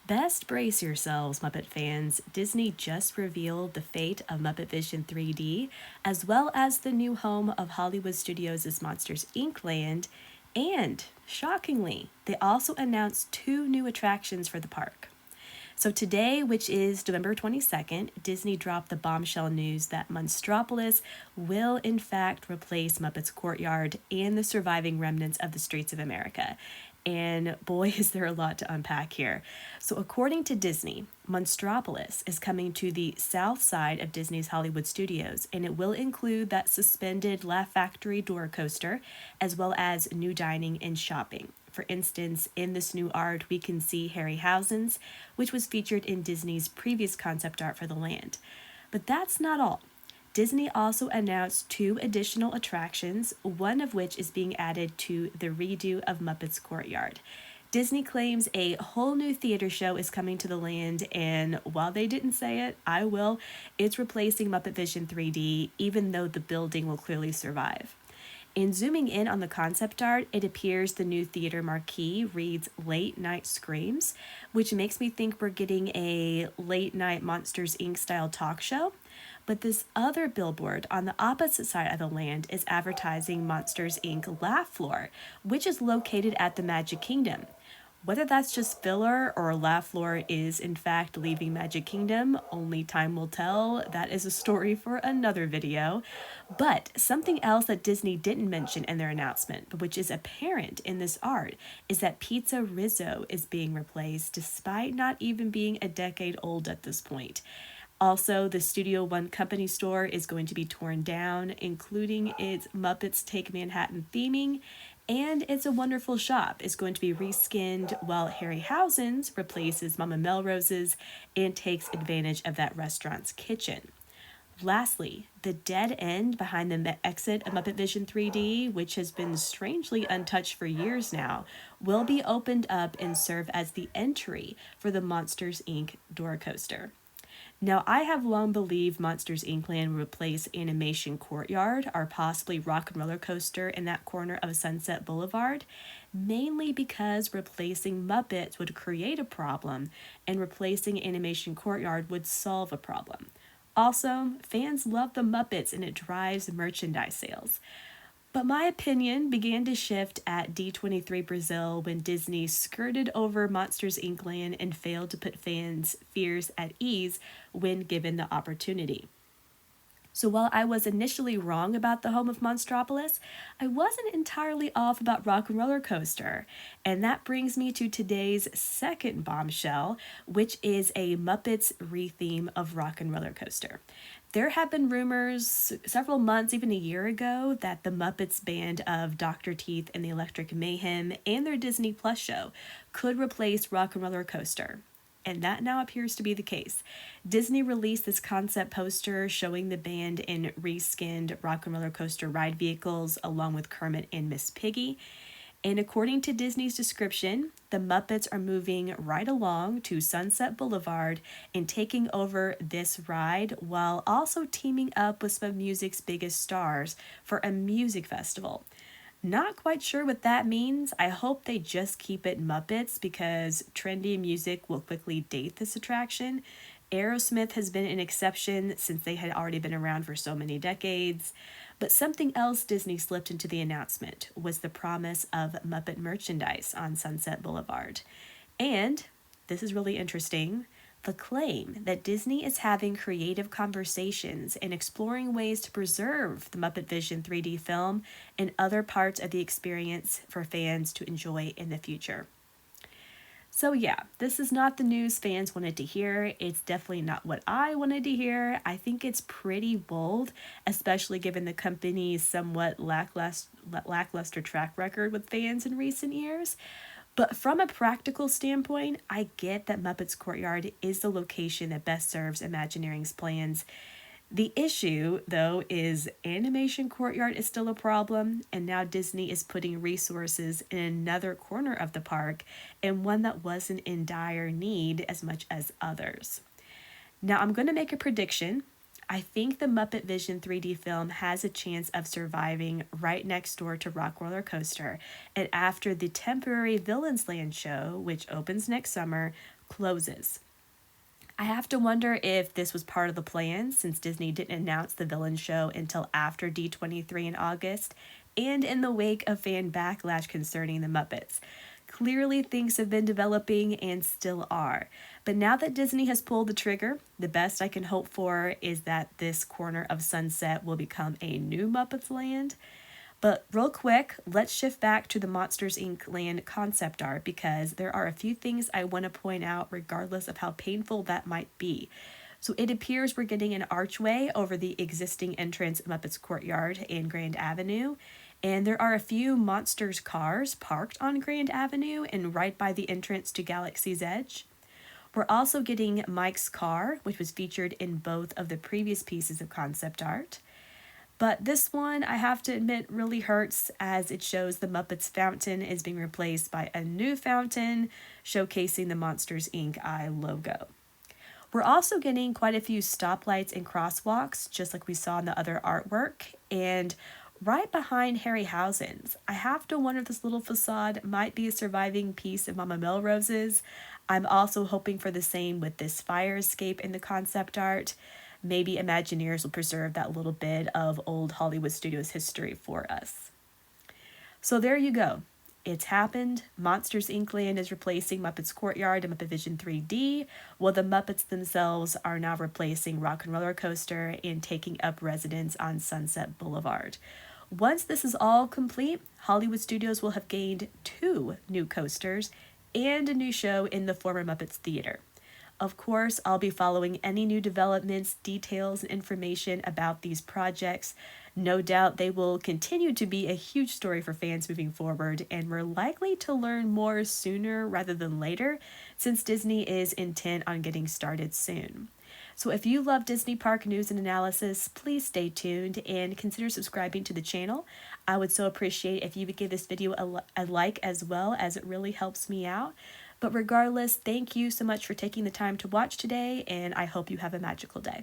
Best brace yourselves, Muppet fans. Disney just revealed the fate of Muppet Vision 3D, as well as the new home of Hollywood Studios' Monsters Inc. land, and, shockingly, they also announced two new attractions for the park. So today, which is November 22nd, Disney dropped the bombshell news that Monstropolis will in fact replace Muppets Courtyard and the surviving remnants of the Streets of America. And boy, is there a lot to unpack here. So, according to Disney, Monstropolis is coming to the south side of Disney's Hollywood Studios, and it will include that suspended Laugh Factory door coaster, as well as new dining and shopping. For instance, in this new art, we can see Harryhausen's, which was featured in Disney's previous concept art for the land. But that's not all. Disney also announced two additional attractions, one of which is being added to the redo of Muppets Courtyard. Disney claims a whole new theater show is coming to the land, and while they didn't say it, I will. It's replacing Muppet Vision 3D, even though the building will clearly survive. In zooming in on the concept art, it appears the new theater marquee reads Late Night Screams, which makes me think we're getting a late night Monsters Inc. style talk show. But this other billboard on the opposite side of the land is advertising Monsters Inc. Laugh Floor, which is located at the Magic Kingdom. Whether that's just filler or Laugh Floor is in fact leaving Magic Kingdom, only time will tell. That is a story for another video. But something else that Disney didn't mention in their announcement, but which is apparent in this art, is that Pizza Rizzo is being replaced despite not even being a decade old at this point. Also, the Studio One Company store is going to be torn down, including its Muppets Take Manhattan theming, and It's a Wonderful Shop is going to be reskinned while Harryhausen's replaces Mama Melrose's and takes advantage of that restaurant's kitchen. Lastly, the dead end behind the exit of Muppet Vision 3D, which has been strangely untouched for years now, will be opened up and serve as the entry for the Monsters Inc. door coaster. Now, I have long believed Monsters Inc. Land would replace Animation Courtyard or possibly Rock and Roller Coaster in that corner of Sunset Boulevard, mainly because replacing Muppets would create a problem and replacing Animation Courtyard would solve a problem. Also, fans love the Muppets and it drives merchandise sales. But my opinion began to shift at D23 Brazil when Disney skirted over Monsters Inc. Land and failed to put fans' fears at ease when given the opportunity. So while I was initially wrong about the home of Monstropolis, I wasn't entirely off about Rock and Roller Coaster. And that brings me to today's second bombshell, which is a Muppets retheme of Rock and Roller Coaster. There have been rumors several months, even a year ago, that the Muppets band of Dr. Teeth and the Electric Mayhem and their Disney Plus show could replace Rock and Roller Coaster. And that now appears to be the case. Disney released this concept poster showing the band in reskinned Rock and Roller Coaster ride vehicles along with Kermit and Miss Piggy. And according to Disney's description, the Muppets are moving right along to Sunset Boulevard and taking over this ride while also teaming up with some of music's biggest stars for a music festival. Not quite sure what that means. I hope they just keep it Muppets because trendy music will quickly date this attraction. Aerosmith has been an exception since they had already been around for so many decades. But something else Disney slipped into the announcement was the promise of Muppet merchandise on Sunset Boulevard. And, this is really interesting, the claim that Disney is having creative conversations and exploring ways to preserve the Muppet Vision 3D film and other parts of the experience for fans to enjoy in the future. So yeah, this is not the news fans wanted to hear. It's definitely not what I wanted to hear. I think it's pretty bold, especially given the company's somewhat lackluster track record with fans in recent years. But from a practical standpoint, I get that Muppets Courtyard is the location that best serves Imagineering's plans. The issue, though, is Animation Courtyard is still a problem, and now Disney is putting resources in another corner of the park, and one that wasn't in dire need as much as others. Now, I'm going to make a prediction. I think the Muppet Vision 3D film has a chance of surviving right next door to Rock Roller Coaster, and after the temporary Villains Land show, which opens next summer, closes. I have to wonder if this was part of the plan, since Disney didn't announce the villain show until after D23 in August, and in the wake of fan backlash concerning the Muppets. Clearly, things have been developing and still are. But now that Disney has pulled the trigger, the best I can hope for is that this corner of Sunset will become a new Muppets land. But real quick, let's shift back to the Monsters Inc. land concept art, because there are a few things I want to point out regardless of how painful that might be. So it appears we're getting an archway over the existing entrance of Muppets Courtyard and Grand Avenue, and there are a few Monsters cars parked on Grand Avenue and right by the entrance to Galaxy's Edge. We're also getting Mike's car, which was featured in both of the previous pieces of concept art. But this one, I have to admit, really hurts, as it shows the Muppets fountain is being replaced by a new fountain showcasing the Monsters Inc. eye logo. We're also getting quite a few stoplights and crosswalks, just like we saw in the other artwork, and right behind Harryhausen's. I have to wonder if this little facade might be a surviving piece of Mama Melrose's. I'm also hoping for the same with this fire escape in the concept art. Maybe Imagineers will preserve that little bit of old Hollywood Studios history for us. So there you go. It's happened. Monsters Inc. land is replacing Muppets Courtyard and Muppet Vision 3D, while the Muppets themselves are now replacing Rock and Roller Coaster and taking up residence on Sunset Boulevard. Once this is all complete, Hollywood Studios will have gained 2 new coasters and a new show in the former Muppets Theater. Of course, I'll be following any new developments, details, and information about these projects. No doubt they will continue to be a huge story for fans moving forward, and we're likely to learn more sooner rather than later, since Disney is intent on getting started soon. So if you love Disney Park news and analysis, please stay tuned and consider subscribing to the channel. I would so appreciate if you would give this video a like as well, as it really helps me out. But regardless, thank you so much for taking the time to watch today, and I hope you have a magical day.